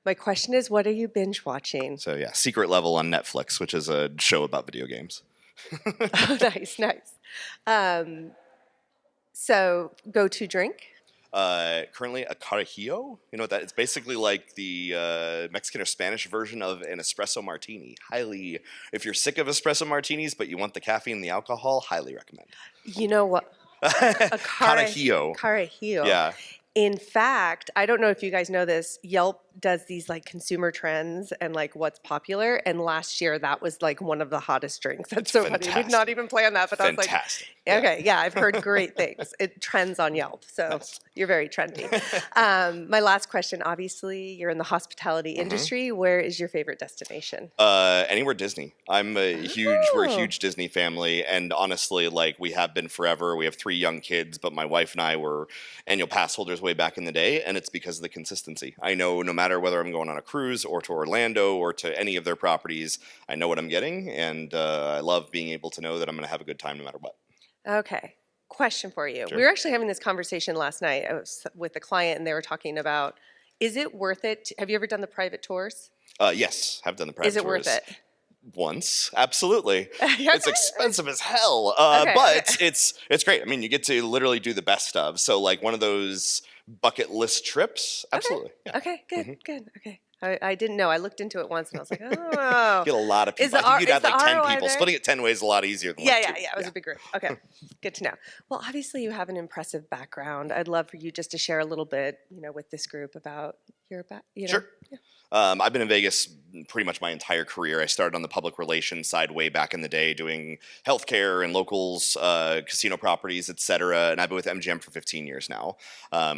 My question is, what are you binge watching? So yeah, Secret Level on Netflix, which is a show about video games. Oh, nice. So, go-to drink? Currently a carajillo. You know what that? It's basically like the Mexican or Spanish version of an espresso martini. Highly, if you're sick of espresso martinis but you want the caffeine and the alcohol, highly recommend. You know what? A Carajillo. Carajillo. Yeah. In fact, I don't know if you guys know this, Yelp does these like consumer trends and like what's popular. And last year that was like one of the hottest drinks. That's so fantastic. funny. We'd not even planned that, but Fantastic. I was like, okay, yeah, I've heard great things. It trends on Yelp. So you're very trendy. My last question, obviously, you're in the hospitality industry. Where is your favorite destination? Anywhere Disney. We're a huge Disney family, and honestly, like we have been forever. We have 3 young kids, but my wife and I were annual pass holders way back in the day, and it's because of the consistency. I know no matter whether I'm going on a cruise or to Orlando or to any of their properties, I know what I'm getting, and I love being able to know that I'm going to have a good time no matter what. Okay. Question for you. Sure. We were actually having this conversation last night with a client, and they were talking about, is it worth it? Have you ever done the private tours? Yes, have done the private tours. Is it worth it? Once, absolutely. It's expensive as hell, Okay, but it's great. I mean, you get to literally do the best of. So like one of those bucket list trips, absolutely. Yeah. Okay, good. Okay. I didn't know. I looked into it once and I was like, oh. Get a lot of people. I think you'd have like 10 people. Splitting it 10 ways is a lot easier than Yeah. It was a big group. Okay, good to know. Well, obviously you have an impressive background. I'd love for you just to share a little bit, with this group about your background. Sure. Yeah. I've been in Vegas pretty much my entire career. I started on the public relations side way back in the day doing healthcare and locals, casino properties, et cetera. And I've been with MGM for 15 years now.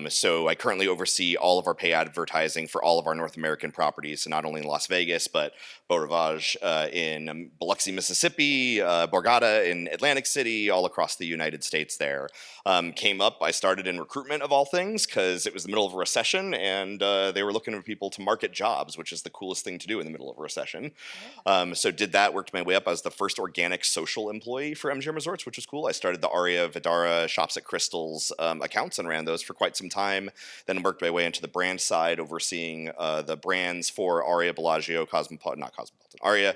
So I currently oversee all of our pay advertising for all of our North American properties. So not only in Las Vegas, but Beau Rivage in Biloxi, Mississippi, Borgata in Atlantic City, all across the United States there. I started in recruitment of all things because it was the middle of a recession and they were looking for people to market jobs, which is the coolest thing to do in the middle of a recession. So did that, worked my way up. I was the first organic social employee for MGM Resorts, which was cool. I started the Aria, Vidara, Shops at Crystals accounts and ran those for quite some time. Then worked my way into the brand side, overseeing the brands for Aria, Bellagio, Aria,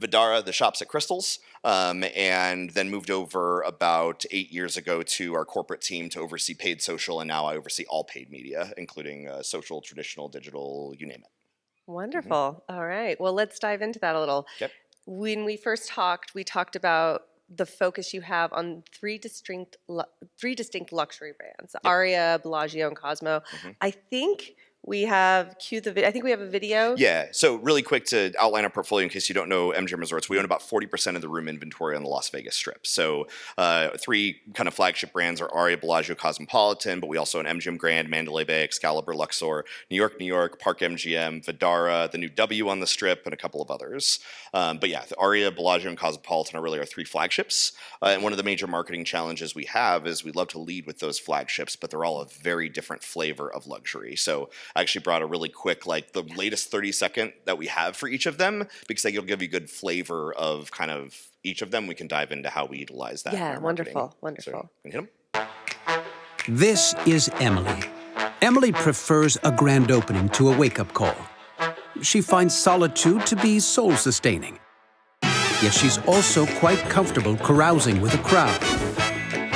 Vidara, the Shops at Crystals. And then moved over about 8 years ago to our corporate team to oversee paid social, and now I oversee all paid media, including social, traditional, digital, you name it. Wonderful. All right. Well, let's dive into that a little. Yep. When we first talked, we talked about the focus you have on three distinct luxury brands: Aria, Bellagio, and Cosmo. I think we have I think we have a video. Yeah. So really quick to outline our portfolio in case you don't know MGM Resorts, we own about 40% of the room inventory on the Las Vegas Strip. So 3 kind of flagship brands are Aria, Bellagio, Cosmopolitan, but we also own MGM Grand, Mandalay Bay, Excalibur, Luxor, New York, Park MGM, Vidara, the new W on the Strip, and a couple of others. But yeah, the Aria, Bellagio, and Cosmopolitan are really our 3 flagships. And one of the major marketing challenges we have is we love to lead with those flagships, but they're all a very different flavor of luxury. So I actually brought a really quick, like the latest 30-second that we have for each of them, because that'll give you a good flavor of kind of each of them. We can dive into how we utilize that. Yeah, in our marketing. wonderful. So, can you hit them? This is Emily. Emily prefers a grand opening to a wake-up call. She finds solitude to be soul-sustaining. Yet she's also quite comfortable carousing with a crowd.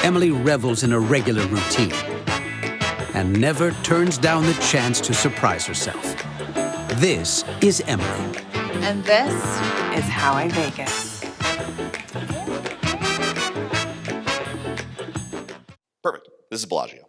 Emily revels in a regular routine and never turns down the chance to surprise herself. This is Emily. And this is how I Vegas. Perfect. This is Bellagio.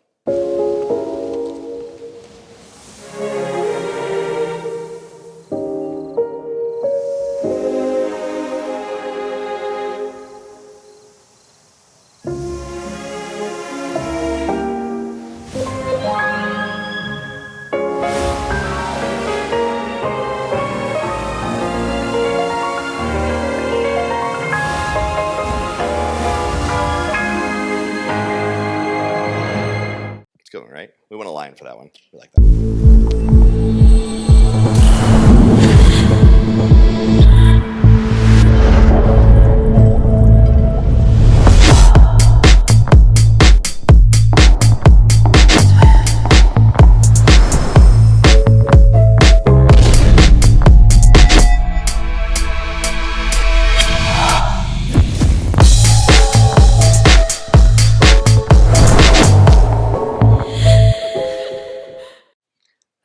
Right? We want a lion for that one. We like that.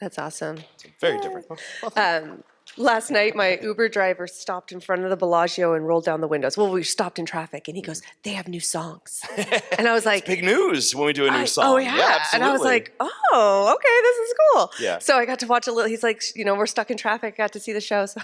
That's awesome. Very different. Last night, my Uber driver stopped in front of the Bellagio and rolled down the windows. Well, we stopped in traffic, and he goes, "They have new songs." And I was like, Big news when we do a new song. Oh, yeah. Absolutely. And I was like, oh, okay, this is cool. Yeah. So I got to watch a little. He's like, we're stuck in traffic. Got to see the show. So.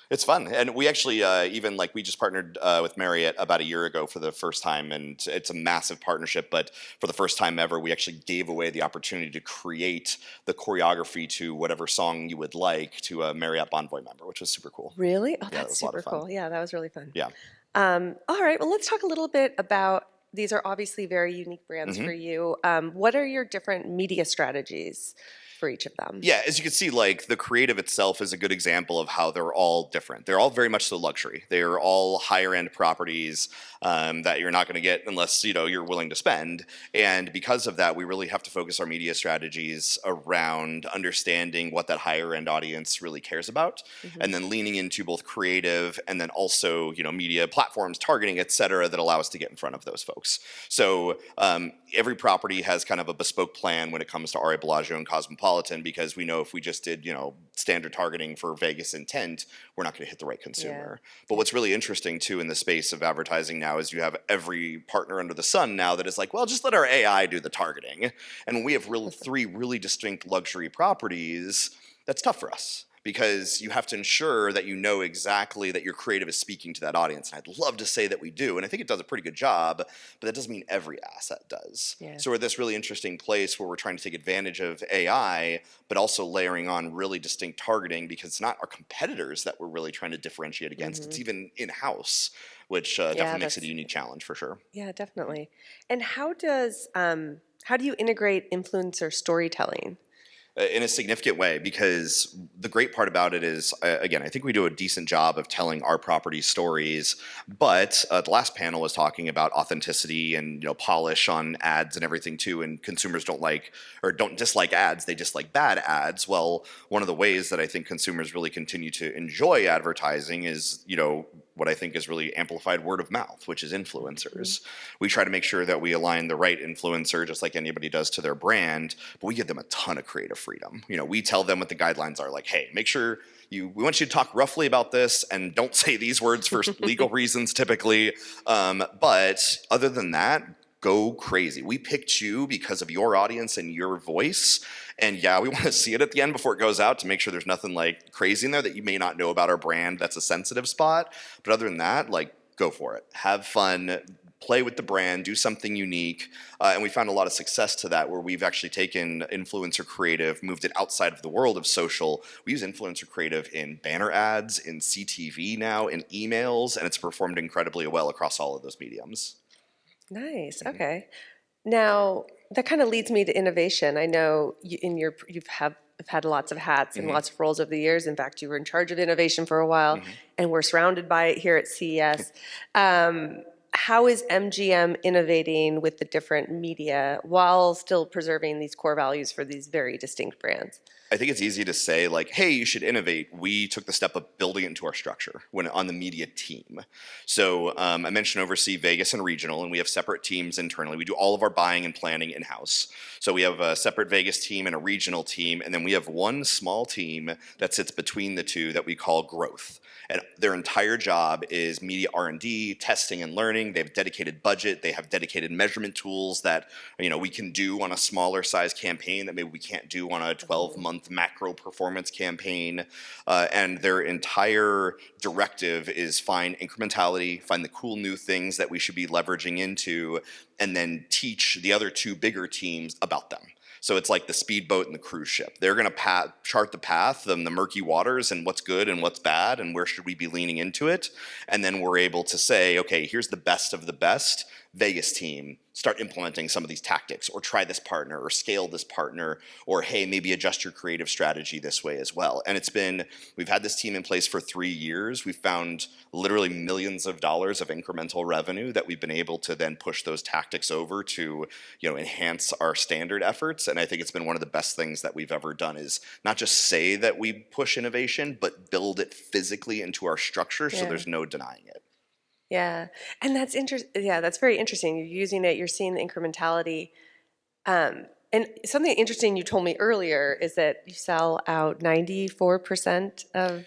It's fun. And we actually even like we just partnered with Marriott about a year ago for the first time. And it's a massive partnership. But for the first time ever, we actually gave away the opportunity to create the choreography to whatever song you would like to a Marriott Bonvoy member, which was super cool. Really? Oh, Yeah, that's super cool. Yeah, that was really fun. Yeah. All right. Well, let's talk a little bit about, these are obviously very unique brands for you. What are your different media strategies for each of them? Yeah, as you can see, like the creative itself is a good example of how they're all different. They're all very much so luxury. They are all higher end properties that you're not going to get unless you're willing to spend. And because of that, we really have to focus our media strategies around understanding what that higher end audience really cares about, and then leaning into both creative and then also media platforms, targeting, et cetera, that allow us to get in front of those folks. So every property has kind of a bespoke plan when it comes to Aria, Bellagio, and Cosmopolitan, because we know if we just did standard targeting for Vegas intent, we're not going to hit the right consumer. Yeah. But what's really interesting too in the space of advertising now is you have every partner under the sun now that is like, well, just let our AI do the targeting. And when we have three really distinct luxury properties, that's tough for us, because you have to ensure that exactly that your creative is speaking to that audience. And I'd love to say that we do, and I think it does a pretty good job, but that doesn't mean every asset does. Yeah. So we're at this really interesting place where we're trying to take advantage of AI, but also layering on really distinct targeting, because it's not our competitors that we're really trying to differentiate against. It's even in-house, which definitely makes it a unique challenge for sure. Yeah, definitely. And how do you integrate influencer storytelling? In a significant way, because the great part about it is, again, I think we do a decent job of telling our property stories, but the last panel was talking about authenticity and polish on ads and everything too, and consumers don't dislike ads, they dislike bad ads. Well, one of the ways that I think consumers really continue to enjoy advertising is, what I think is really amplified word of mouth, which is influencers. We try to make sure that we align the right influencer, just like anybody does, to their brand, but we give them a ton of creative freedom. We tell them what the guidelines are, like, hey, make sure we want you to talk roughly about this and don't say these words for legal reasons typically. But other than that, go crazy. We picked you because of your audience and your voice. And yeah, we want to see it at the end before it goes out to make sure there's nothing like crazy in there that you may not know about our brand. That's a sensitive spot. But other than that, go for it. Have fun. Play with the brand, do something unique. And we found a lot of success to that, where we've actually taken influencer creative, moved it outside of the world of social. We use influencer creative in banner ads, in CTV now, in emails, and it's performed incredibly well across all of those mediums. Nice. Okay. Now, that kind of leads me to innovation. I know you've had lots of hats and lots of roles over the years. In fact, you were in charge of innovation for a while, and we're surrounded by it here at CES. How is MGM innovating with the different media while still preserving these core values for these very distinct brands? I think it's easy to say, hey, you should innovate. We took the step of building it into our structure on the media team. So I mentioned oversee Vegas and regional, and we have separate teams internally. We do all of our buying and planning in-house. So we have a separate Vegas team and a regional team, and then we have one small team that sits between the two that we call growth. And their entire job is media R&D, testing and learning. They have dedicated budget. They have dedicated measurement tools that we can do on a smaller size campaign that maybe we can't do on a 12-month macro performance campaign. And their entire directive is find incrementality, find the cool new things that we should be leveraging into, and then teach the other two bigger teams about them. So it's like the speedboat and the cruise ship. They're going to chart the path, the murky waters, and what's good and what's bad, and where should we be leaning into it. And then we're able to say, okay, here's the best of the best. Vegas team, start implementing some of these tactics, or try this partner, or scale this partner, or hey, maybe adjust your creative strategy this way as well. And we've had this team in place for 3 years. We've found literally millions of dollars of incremental revenue that we've been able to then push those tactics over to, enhance our standard efforts. And I think it's been one of the best things that we've ever done, is not just say that we push innovation, but build it physically into our structure so there's no denying it. Yeah, and that's interesting. Yeah, that's very interesting. You're using it. You're seeing the incrementality. And something interesting you told me earlier is that you sell out 94% of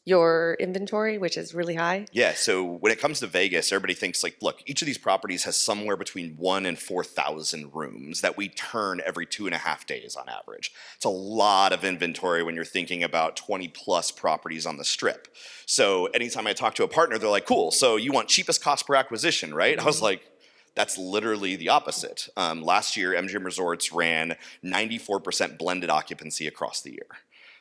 your inventory, which is really high. Yeah, so when it comes to Vegas, everybody thinks like, look, each of these properties has somewhere between 1 and 4,000 rooms that we turn every 2.5 days on average. It's a lot of inventory when you're thinking about 20 plus properties on the strip. So anytime I talk to a partner, they're like, cool, so you want cheapest cost per acquisition, right? I was like, that's literally the opposite. Last year, MGM Resorts ran 94% blended occupancy across the year.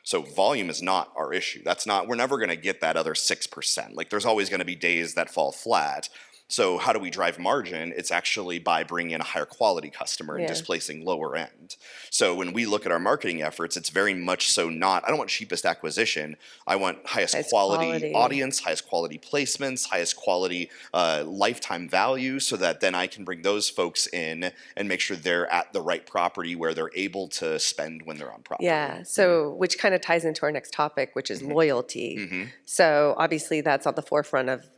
So volume is not our issue. We're never gonna get that other 6%. Like there's always gonna be days that fall flat. So how do we drive margin? It's actually by bringing in a higher quality customer and displacing lower end. So when we look at our marketing efforts, it's very much so I don't want cheapest acquisition. I want highest quality audience, highest quality placements, highest quality lifetime value, so that then I can bring those folks in and make sure they're at the right property where they're able to spend when they're on property. Yeah, so which kind of ties into our next topic, which is loyalty. So obviously that's on the forefront of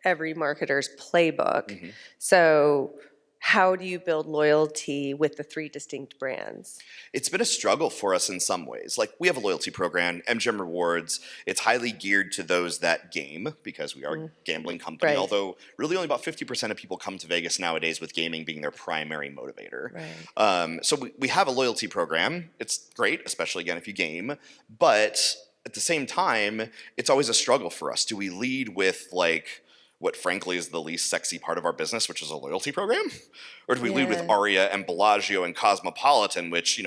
every marketer's playbook. So how do you build loyalty with the 3 distinct brands? It's been a struggle for us in some ways. Like we have a loyalty program, MGM Rewards. It's highly geared to those that game because we are a gambling company, Right. although really only about 50% of people come to Vegas nowadays with gaming being their primary motivator. Right. So we have a loyalty program. It's great, especially again if you game, but at the same time, it's always a struggle for us. Do we lead with like what frankly is the least sexy part of our business, which is a loyalty program? Or do we lead with Aria and Bellagio and Cosmopolitan, which,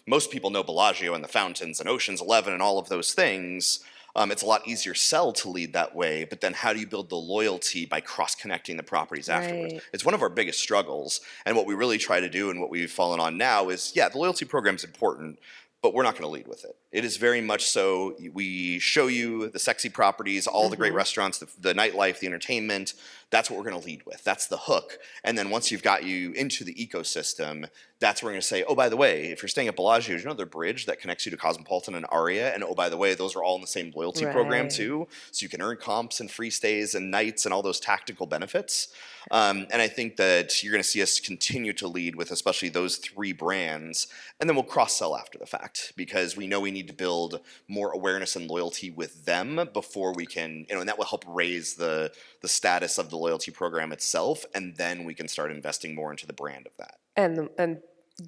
most people know Bellagio and the fountains and Ocean's 11 and all of those things. It's a lot easier sell to lead that way, but then how do you build the loyalty by cross-connecting the properties afterwards? Right. It's one of our biggest struggles, and what we really try to do and what we've fallen on now is, the loyalty program is important, but we're not going to lead with it. It is very much so, we show you the sexy properties, all the great restaurants, the nightlife, the entertainment. That's what we're going to lead with. That's the hook. And then once you've got you into the ecosystem, that's where we're going to say, oh, by the way, if you're staying at Bellagio, you know the bridge that connects you to Cosmopolitan and Aria? And oh, by the way, those are all in the same loyalty program too. So you can earn comps and free stays and nights and all those tactical benefits. And I think that you're going to see us continue to lead with especially those 3 brands, and then we'll cross-sell after the fact because we know we need to build more awareness and loyalty with them before we can, and that will help raise the status of the loyalty program itself, and then we can start investing more into the brand of that. And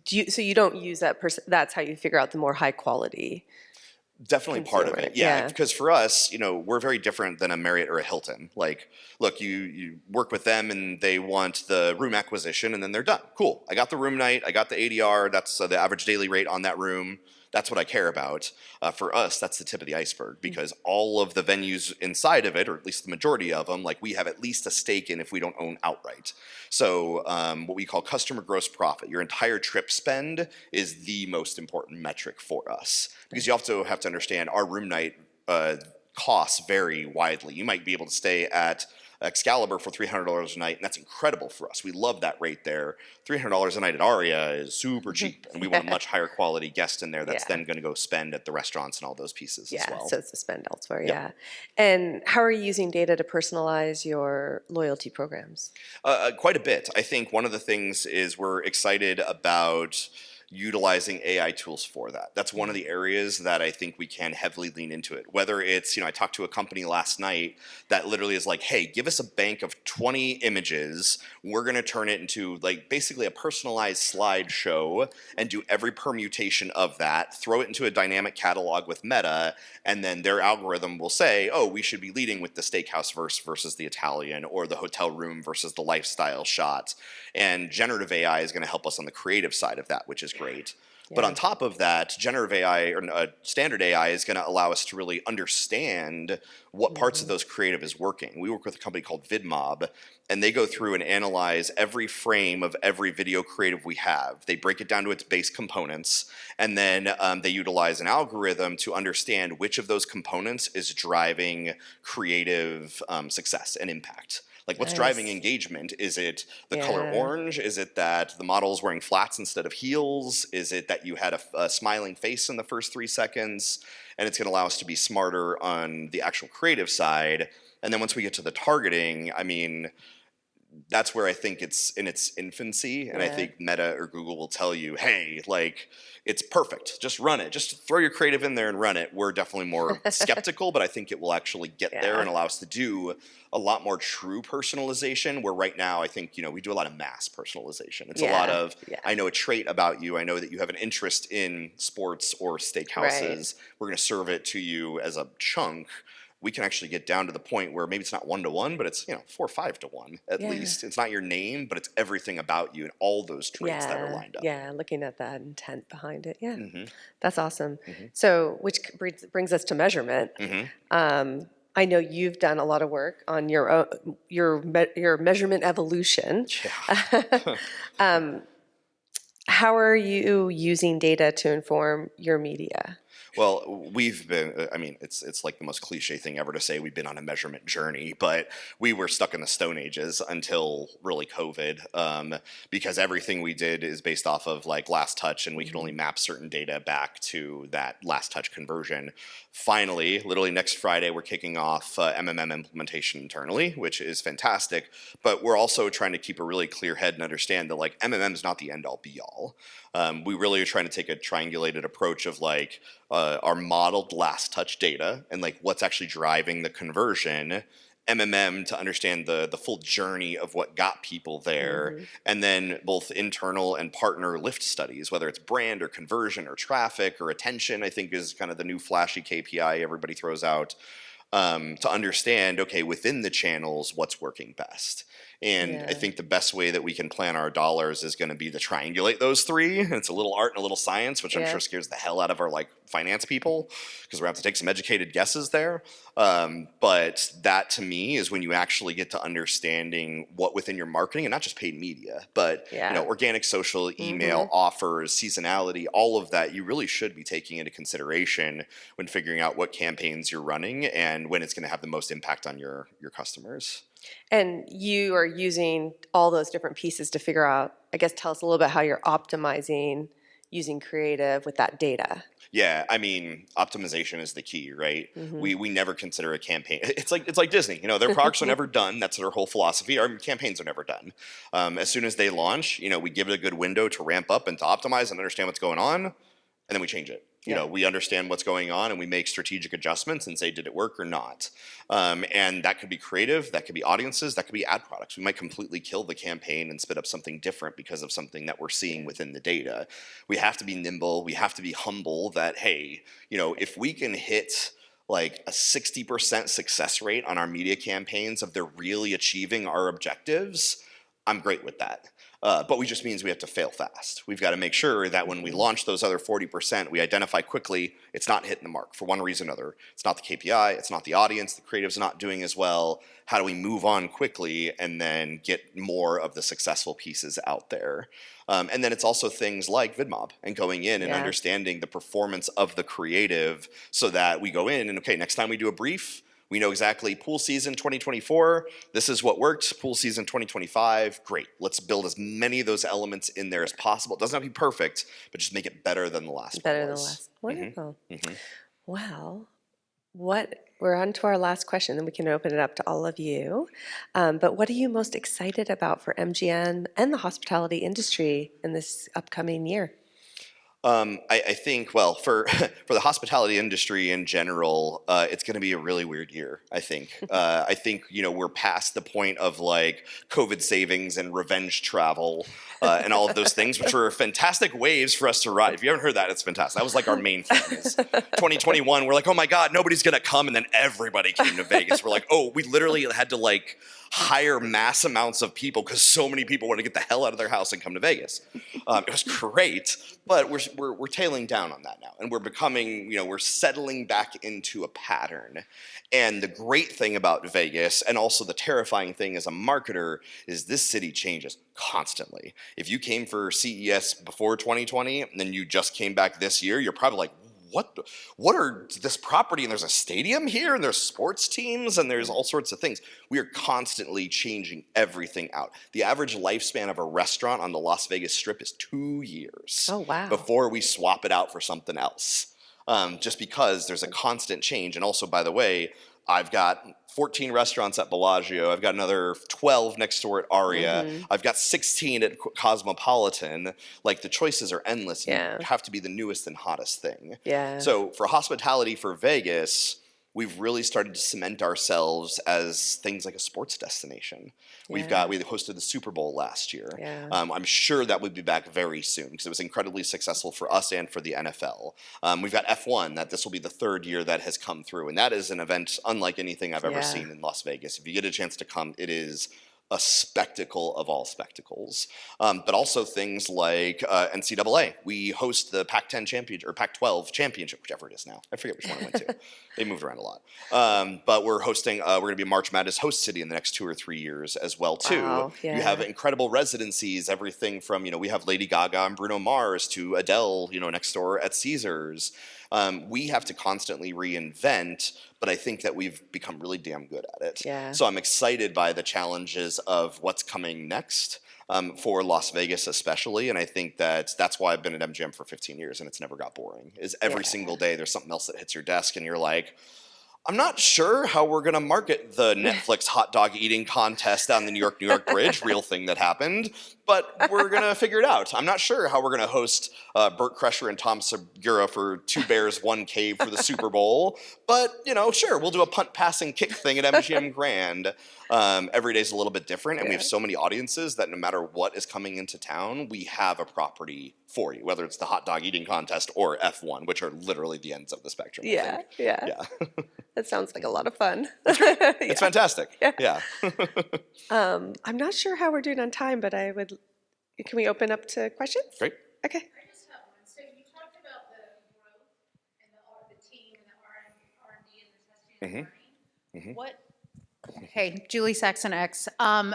so you don't use that that's how you figure out the more high quality. Definitely part of it, because for us, we're very different than a Marriott or a Hilton. Like, look, you work with them and they want the room acquisition and then they're done. Cool, I got the room night, I got the ADR, that's the average daily rate on that room. That's what I care about. For us, that's the tip of the iceberg because all of the venues inside of it, or at least the majority of them, like we have at least a stake in if we don't own outright. So what we call customer gross profit, your entire trip spend is the most important metric for us because you also have to understand our room night costs vary widely. You might be able to stay at Excalibur for $300 a night, and that's incredible for us. We love that rate there. $300 a night at Aria is super cheap, and we want a much higher quality guest in there that's then going to go spend at the restaurants and all those pieces as well. So it's to spend elsewhere, And how are you using data to personalize your loyalty programs? Quite a bit. I think one of the things is we're excited about utilizing AI tools for that. That's one of the areas that I think we can heavily lean into it. Whether it's, I talked to a company last night that literally is like, hey, give us a bank of 20 images. We're going to turn it into like basically a personalized slideshow and do every permutation of that, throw it into a dynamic catalog with Meta, and then their algorithm will say, oh, we should be leading with the steakhouse versus the Italian or the hotel room versus the lifestyle shot. And generative AI is going to help us on the creative side of that, which is great. But on top of that, generative AI or standard AI is going to allow us to really understand what parts of those creative is working. We work with a company called VidMob, and they go through and analyze every frame of every video creative we have. They break it down to its base components, and then they utilize an algorithm to understand which of those components is driving creative success and impact. Like what's driving engagement? Is it the color orange? Is it that the model is wearing flats instead of heels? Is it that you had a smiling face in the first 3 seconds? And it's going to allow us to be smarter on the actual creative side. And then once we get to the targeting, I mean, that's where I think it's in its infancy, and I think Meta or Google will tell you, hey, like, it's perfect. Just run it. Just throw your creative in there and run it. We're definitely more skeptical, but I think it will actually get there and allow us to do a lot more true personalization, where right now I think, we do a lot of mass personalization. It's a lot of, I know a trait about you. I know that you have an interest in sports or steakhouses. We're going to serve it to you as a chunk. We can actually get down to the point where maybe it's not 1-to-1, but it's 4 or 5 to 1 at least. It's not your name, but it's everything about you and all those traits that are lined up. Yeah, looking at that intent behind it. Yeah, that's awesome. So, which brings us to measurement. I know you've done a lot of work on your measurement evolution. How are you using data to inform your media? Well, we've been, it's like the most cliche thing ever to say we've been on a measurement journey, but we were stuck in the Stone Ages until really COVID, because everything we did is based off of like last touch, and we can only map certain data back to that last touch conversion. Finally, literally next Friday, we're kicking off MMM implementation internally, which is fantastic, but we're also trying to keep a really clear head and understand that like MMM is not the end all be all. We really are trying to take a triangulated approach of like our modeled last touch data and like what's actually driving the conversion, MMM to understand the full journey of what got people there, and then both internal and partner lift studies, whether it's brand or conversion or traffic or attention, I think is kind of the new flashy KPI everybody throws out, to understand, okay, within the channels, what's working best. And I think the best way that we can plan our dollars is going to be to triangulate those three. And it's a little art and a little science, which I'm sure scares the hell out of our like finance people, because we're going to have to take some educated guesses there. But that to me is when you actually get to understanding what within your marketing, and not just paid media, but organic, social, email, offers, seasonality, all of that, you really should be taking into consideration when figuring out what campaigns you're running and when it's going to have the most impact on your customers. And you are using all those different pieces to figure out, I guess, tell us a little bit how you're optimizing using creative with that data. Yeah, I mean, optimization is the key, right? We never consider a campaign. It's like Disney, their products are never done. That's their whole philosophy. Our campaigns are never done. As soon as they launch, we give it a good window to ramp up and to optimize and understand what's going on, and then we change it. We understand what's going on and we make strategic adjustments and say, did it work or not? And that could be creative, that could be audiences, that could be ad products. We might completely kill the campaign and spit up something different because of something that we're seeing within the data. We have to be nimble. We have to be humble that, hey, if we can hit like a 60% success rate on our media campaigns of they're really achieving our objectives, I'm great with that. But we just means we have to fail fast. We've got to make sure that when we launch those other 40%, we identify quickly it's not hitting the mark for one reason or another. It's not the KPI, it's not the audience, the creative's not doing as well. How do we move on quickly and then get more of the successful pieces out there? And then it's also things like VidMob and going in and understanding the performance of the creative so that we go in and, okay, next time we do a brief, we know exactly pool season 2024, this is what worked. Pool season 2025, great. Let's build as many of those elements in there as possible. It doesn't have to be perfect, but just make it better than the last one was. Better than the last. Wonderful. Well, we're on to our last question, then we can open it up to all of you. But what are you most excited about for MGM and the hospitality industry in this upcoming year? I think, well, for the hospitality industry in general, it's going to be a really weird year, I think. I think, we're past the point of like COVID savings and revenge travel and all of those things, which were fantastic waves for us to ride. If you haven't heard that, it's fantastic. That was like our main thing. 2021, we're like, oh my God, nobody's going to come. And then everybody came to Vegas. We're like, oh, we literally had to like hire mass amounts of people because so many people want to get the hell out of their house and come to Vegas. It was great, but we're tailing down on that now, and we're becoming, we're settling back into a pattern. And the great thing about Vegas, and also the terrifying thing as a marketer, is this city changes constantly. If you came for CES before 2020 and then you just came back this year, you're probably like, what are this property, and there's a stadium here and there's sports teams and there's all sorts of things. We are constantly changing everything out. The average lifespan of a restaurant on the Las Vegas Strip is 2 years. Oh, wow. Before we swap it out for something else. Just because there's a constant change. And also, by the way, I've got 14 restaurants at Bellagio. I've got another 12 next door at Aria. I've got 16 at Cosmopolitan. Like, the choices are endless. And you have to be the newest and hottest thing. Yeah. So for hospitality for Vegas, we've really started to cement ourselves as things like a sports destination. We hosted the Super Bowl last year. Yeah. I'm sure that we'll be back very soon because it was incredibly successful for us and for the NFL. We've got F1, that this will be the third year that has come through. And that is an event unlike anything I've ever seen in Las Vegas. If you get a chance to come, it is a spectacle of all spectacles. But also things like NCAA. We host the Pac-10 championship, or Pac-12 championship, whichever it is now. I forget which one I went to. They moved around a lot. But we're hosting, we're going to be March Madness host city in the next 2 or 3 years as well, too. Wow, yeah. You have incredible residencies, everything from, we have Lady Gaga and Bruno Mars to Adele, next door at Caesars. We have to constantly reinvent, but I think that we've become really damn good at it. Yeah. So I'm excited by the challenges of what's coming next for Las Vegas especially, and I think that's why I've been at MGM for 15 years and it's never got boring, is every single day there's something else that hits your desk and you're like, I'm not sure how we're going to market the Netflix hot dog eating contest down the New York Bridge, real thing that happened, but we're going to figure it out. I'm not sure how we're going to host Burt Kreischer and Tom Segura for 2 Bears, 1 Cave for the Super Bowl, but, sure, we'll do a punt, pass, and kick thing at MGM Grand. Every day's a little bit different, and we have so many audiences that no matter what is coming into town, we have a property for you, whether it's the hot dog eating contest or F1, which are literally the ends of the spectrum. I think. Yeah. That sounds like a lot of fun. It's fantastic. Yeah. I'm not sure how we're doing on time, but can we open up to questions? Great. Okay. I just have one. So you talked about the growth and the team and the R&D and the testing and learning. What? Hey, Julie Saxon X.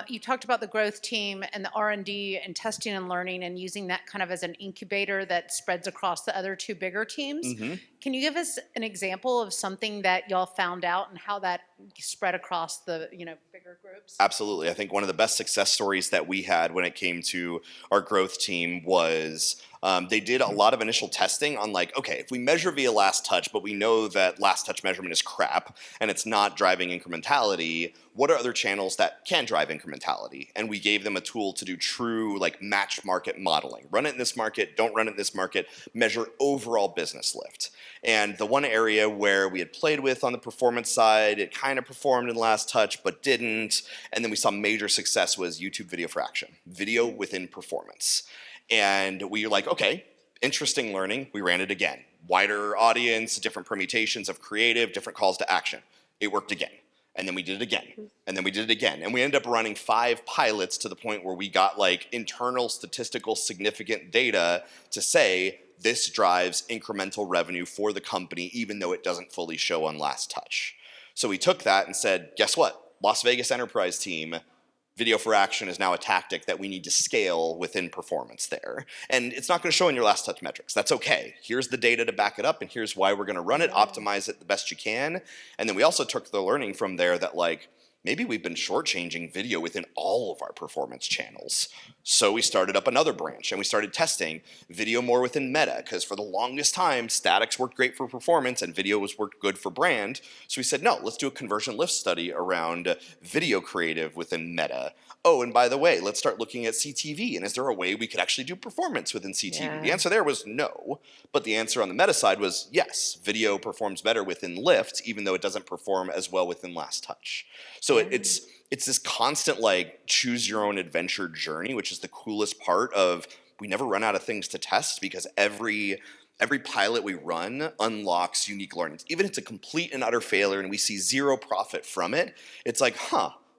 You talked about the growth team and the R&D and testing and learning and using that kind of as an incubator that spreads across the other 2 bigger teams. Can you give us an example of something that y'all found out and how that spread across the bigger groups? Absolutely. I think one of the best success stories that we had when it came to our growth team was they did a lot of initial testing on okay, if we measure via last touch, but we know that last touch measurement is crap and it's not driving incrementality, what are other channels that can drive incrementality? And we gave them a tool to do true matched market modeling. Run it in this market, don't run it in this market, measure overall business lift. And the one area where we had played with on the performance side, it kind of performed in last touch, but didn't. And then we saw major success was YouTube video for action, video within performance. And we were like, okay, interesting learning. We ran it again. Wider audience, different permutations of creative, different calls to action. It worked again. And then we did it again. And then we did it again. And we ended up running 5 pilots to the point where we got internal statistical significant data to say this drives incremental revenue for the company, even though it doesn't fully show on last touch. So we took that and said, guess what? Las Vegas enterprise team, video for action is now a tactic that we need to scale within performance there. And it's not going to show in your last touch metrics. That's okay. Here's the data to back it up, and here's why we're going to run it, optimize it the best you can. And then we also took the learning from there that maybe we've been shortchanging video within all of our performance channels. So we started up another branch and we started testing video more within Meta, because for the longest time, statics worked great for performance and video worked good for brand. So we said, no, let's do a conversion lift study around video creative within Meta. Oh, and by the way, let's start looking at CTV. And is there a way we could actually do performance within CTV? Yeah. The answer there was no. But the answer on the Meta side was yes, video performs better within lift, even though it doesn't perform as well within last touch. So it's this constant choose your own adventure journey, which is the coolest part of we never run out of things to test because every pilot we run unlocks unique learnings. Even if it's a complete and utter failure and we see zero profit from it, it's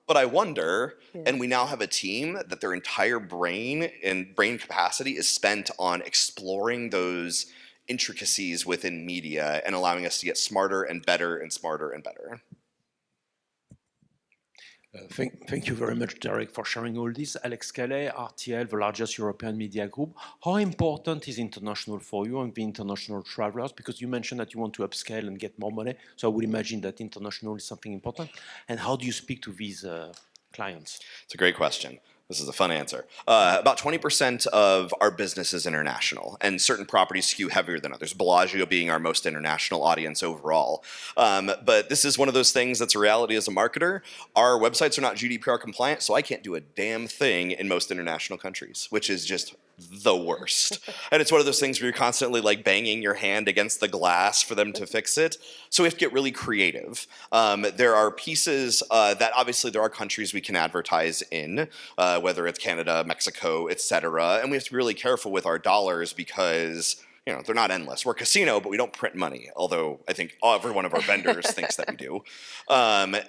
but I wonder, and we now have a team that their entire brain and brain capacity is spent on exploring those intricacies within media and allowing us to get smarter and better and smarter and better. Thank you very much, Derek, for sharing all this. Alex Calais, RTL, the largest European media group. How important is international for you and the international travelers? Because you mentioned that you want to upscale and get more money. So I would imagine that international is something important. And how do you speak to these clients? It's a great question. This is a fun answer. About 20% of our business is international, and certain properties skew heavier than others, Bellagio being our most international audience overall. But this is one of those things that's a reality as a marketer. Our websites are not GDPR compliant, so I can't do a damn thing in most international countries, which is just the worst. And it's one of those things where you're constantly like banging your hand against the glass for them to fix it. So we have to get really creative. There are pieces that obviously there are countries we can advertise in, whether it's Canada, Mexico, etc. And we have to be really careful with our dollars because they're not endless. We're a casino, but we don't print money, although I think every one of our vendors thinks that we do.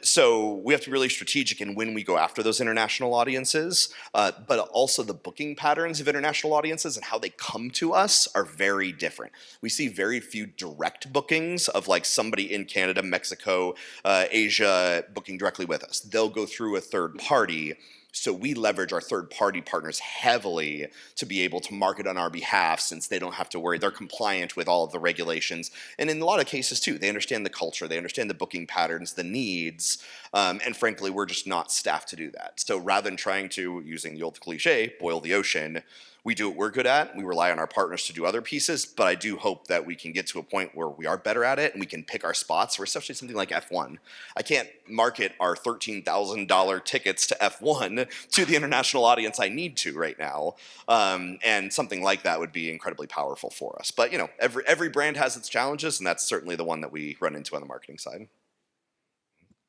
So we have to be really strategic in when we go after those international audiences, but also the booking patterns of international audiences and how they come to us are very different. We see very few direct bookings of like somebody in Canada, Mexico, Asia booking directly with us. They'll go through a third party. So we leverage our third-party partners heavily to be able to market on our behalf since they don't have to worry. They're compliant with all of the regulations. And in a lot of cases, too, they understand the culture. They understand the booking patterns, the needs. And frankly, we're just not staffed to do that. So rather than trying to, using the old cliche, boil the ocean, we do what we're good at. We rely on our partners to do other pieces, but I do hope that we can get to a point where we are better at it and we can pick our spots, or especially something like F1. I can't market our $13,000 tickets to F1 to the international audience I need to right now. And something like that would be incredibly powerful for us. But every brand has its challenges, and that's certainly the one that we run into on the marketing side.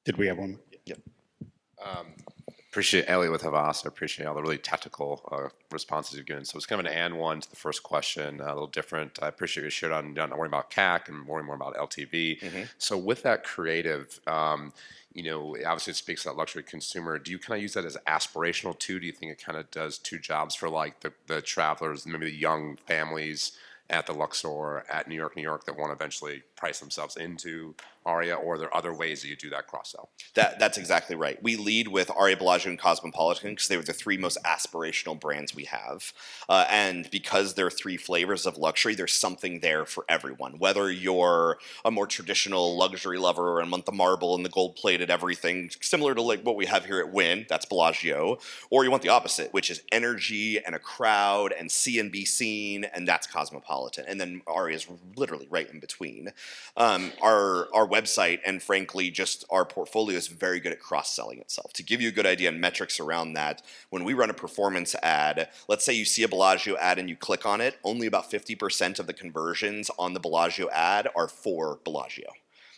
Did we have one? Yep. Appreciate Elliot with Havas. I appreciate all the really tactical responses you've given. So it's kind of an and one to the first question, a little different. I appreciate you shared on not worrying about CAC and worrying more about LTV. Mm-hmm. So with that creative, obviously it speaks to that luxury consumer. Do you kind of use that as aspirational too? Do you think it kind of does two jobs for like the travelers, maybe the young families at the Luxor at New York that want to eventually price themselves into Aria, or are there other ways that you do that cross-sell? That's exactly right. We lead with Aria, Bellagio, and Cosmopolitan because they were the three most aspirational brands we have. And because they're three flavors of luxury, there's something there for everyone. Whether you're a more traditional luxury lover and want the marble and the gold-plated everything, similar to like what we have here at Wynn, that's Bellagio, or you want the opposite, which is energy and a crowd and see and be seen, and that's Cosmopolitan. And then Aria is literally right in between. Our website and frankly just our portfolio is very good at cross-selling itself. To give you a good idea and metrics around that, when we run a performance ad, let's say you see a Bellagio ad and you click on it, only about 50% of the conversions on the Bellagio ad are for Bellagio.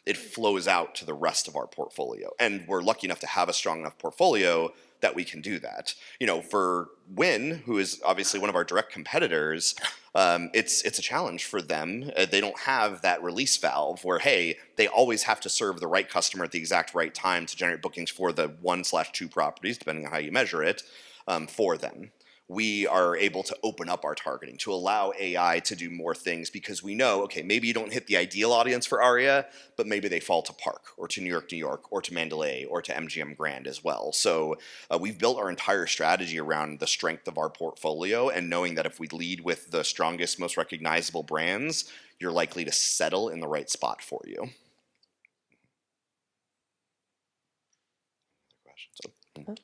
It flows out to the rest of our portfolio. And we're lucky enough to have a strong enough portfolio that we can do that. For Wynn, who is obviously one of our direct competitors, it's a challenge for them. They don't have that release valve where, hey, they always have to serve the right customer at the exact right time to generate bookings for the 1/2 properties, depending on how you measure it, for them. We are able to open up our targeting to allow AI to do more things because we know, okay, maybe you don't hit the ideal audience for Aria, but maybe they fall to Park or to New York, or to Mandalay, or to MGM Grand as well. So we've built our entire strategy around the strength of our portfolio and knowing that if we lead with the strongest, most recognizable brands, you're likely to settle in the right spot for you. Questions?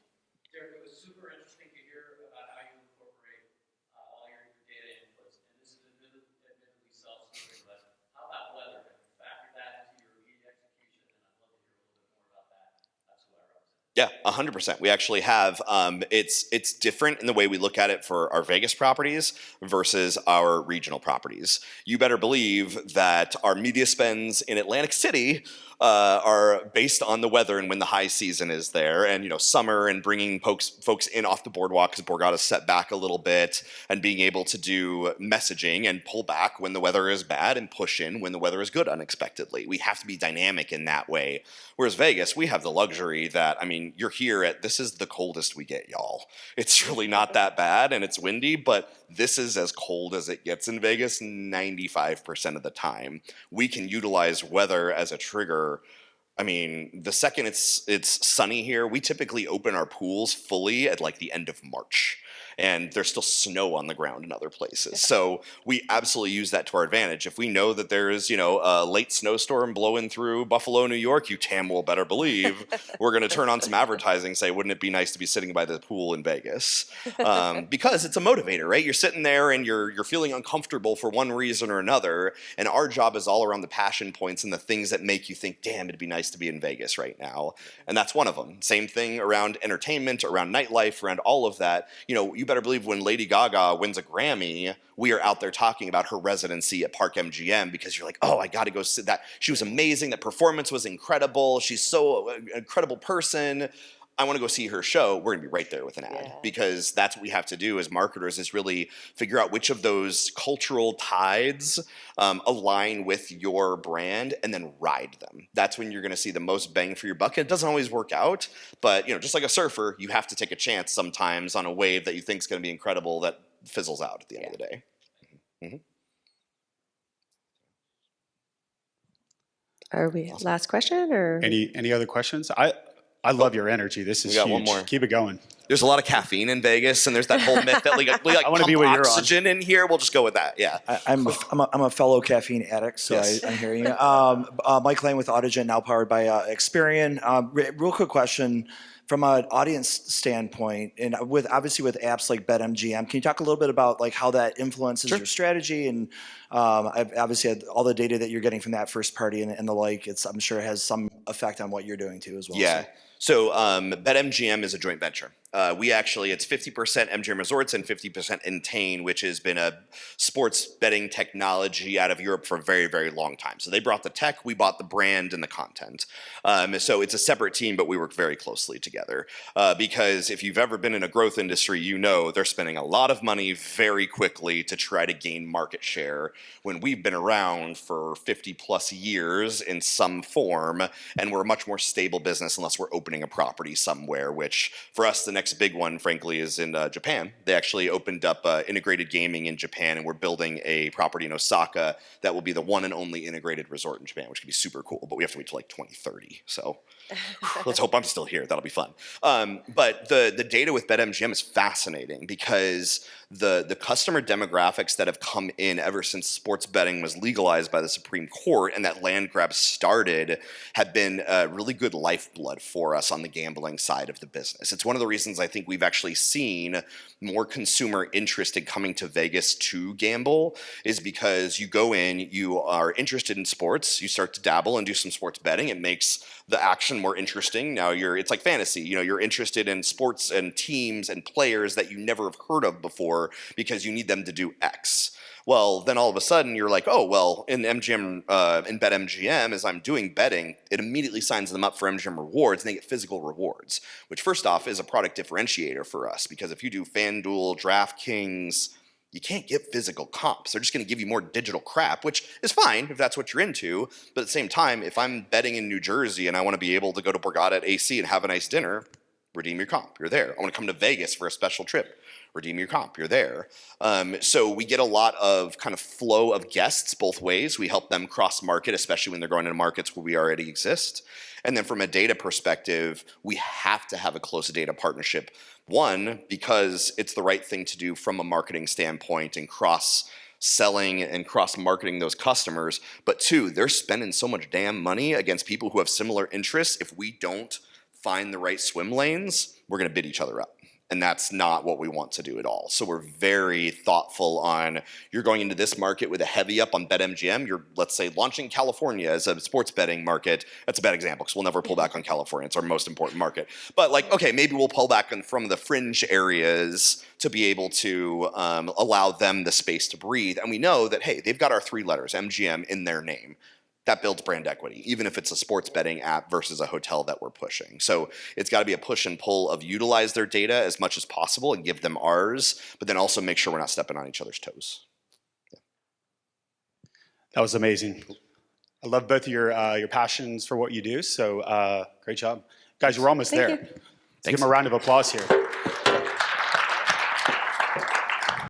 Yeah, 100%. We actually have, it's different in the way we look at it for our Vegas properties versus our regional properties. You better believe that our media spends in Atlantic City are based on the weather and when the high season is there, and summer and bringing folks in off the boardwalk because Borgata's set back a little bit, and being able to do messaging and pull back when the weather is bad and push in when the weather is good unexpectedly. We have to be dynamic in that way. Whereas Vegas, we have the luxury that, you're here this is the coldest we get, y'all. It's really not that bad and it's windy, but this is as cold as it gets in Vegas 95% of the time. We can utilize weather as a trigger I mean, the second it's sunny here, we typically open our pools fully at like the end of March. And there's still snow on the ground in other places. So we absolutely use that to our advantage. If we know that there is, a late snowstorm blowing through Buffalo, New York, you damn well better believe we're going to turn on some advertising and say, wouldn't it be nice to be sitting by the pool in Vegas? Because it's a motivator, right? You're sitting there and you're feeling uncomfortable for one reason or another. And our job is all around the passion points and the things that make you think, damn, it'd be nice to be in Vegas right now. And that's one of them. Same thing around entertainment, around nightlife, around all of that. You better believe when Lady Gaga wins a Grammy, we are out there talking about her residency at Park MGM because you're like, oh, I got to go sit that. She was amazing. That performance was incredible. She's so an incredible person. I want to go see her show. We're going to be right there with an ad because that's what we have to do as marketers is really figure out which of those cultural tides align with your brand and then ride them. That's when you're going to see the most bang for your buck. It doesn't always work out, but just like a surfer, you have to take a chance sometimes on a wave that you think is going to be incredible that fizzles out at the end of the day. Mm-hmm. Are we last question or Any other questions? I love your energy. This is we got huge. one more. Keep it going. There's a lot of caffeine in Vegas, and there's that whole myth that we I wanna pump be what you're on. oxygen in here. We'll just go with that. Yeah. I'm a fellow caffeine addict, so Yes. I'm hearing you. Mike Lane with Autogen, now powered by Experian. Real quick question. From an audience standpoint, and obviously with apps like BetMGM, can you talk a little bit about like how that influences your strategy? And I've obviously had all the data that you're getting from that first party and the like. I'm sure it has some effect on what you're doing too as well. Yeah. So BetMGM is a joint venture. It's 50% MGM Resorts and 50% Entain, which has been a sports betting technology out of Europe for a very, very long time. So they brought the tech, we bought the brand and the content. So it's a separate team, but we work very closely together. Because if you've ever been in a growth industry, they're spending a lot of money very quickly to try to gain market share when we've been around for 50 plus years in some form, and we're a much more stable business unless we're opening a property somewhere, which for us, the next big one, frankly, is in Japan. They actually opened up integrated gaming in Japan, and we're building a property in Osaka that will be the one and only integrated resort in Japan, which can be super cool, but we have to wait till like 2030. So let's hope I'm still here. That'll be fun. But the data with BetMGM is fascinating because the customer demographics that have come in ever since sports betting was legalized by the Supreme Court and that land grab started have been really good lifeblood for us on the gambling side of the business. It's one of the reasons I think we've actually seen more consumer interest in coming to Vegas to gamble is because you go in, you are interested in sports, you start to dabble and do some sports betting. It makes the action more interesting. Now it's like fantasy. You're interested in sports and teams and players that you never have heard of before because you need them to do X. Well, then all of a sudden you're like, oh, well, in MGM, in BetMGM, as I'm doing betting, it immediately signs them up for MGM rewards and they get physical rewards, which first off is a product differentiator for us because if you do FanDuel, DraftKings, you can't get physical comps. They're just going to give you more digital crap, which is fine if that's what you're into. But at the same time, if I'm betting in New Jersey and I want to be able to go to Borgata at AC and have a nice dinner, redeem your comp. You're there. I want to come to Vegas for a special trip. Redeem your comp. You're there. So we get a lot of kind of flow of guests both ways. We help them cross-market, especially when they're going into markets where we already exist. And then from a data perspective, we have to have a close data partnership. One, because it's the right thing to do from a marketing standpoint and cross-selling and cross-marketing those customers. But two, they're spending so much damn money against people who have similar interests. If we don't find the right swim lanes, we're going to bid each other up. And that's not what we want to do at all. So we're very thoughtful on, you're going into this market with a heavy up on BetMGM. You're, let's say, launching California as a sports betting market. That's a bad example because we'll never pull back on California. It's our most important market. But like, okay, maybe we'll pull back from the fringe areas to be able to allow them the space to breathe. And we know that, hey, they've got our three letters, MGM, in their name. That builds brand equity, even if it's a sports betting app versus a hotel that we're pushing. So it's got to be a push and pull of utilize their data as much as possible and give them ours, but then also make sure we're not stepping on each other's toes. Yeah. That was amazing. I love both of your passions for what you do. So great job. Guys, we're almost there. Let's give them a round of applause here.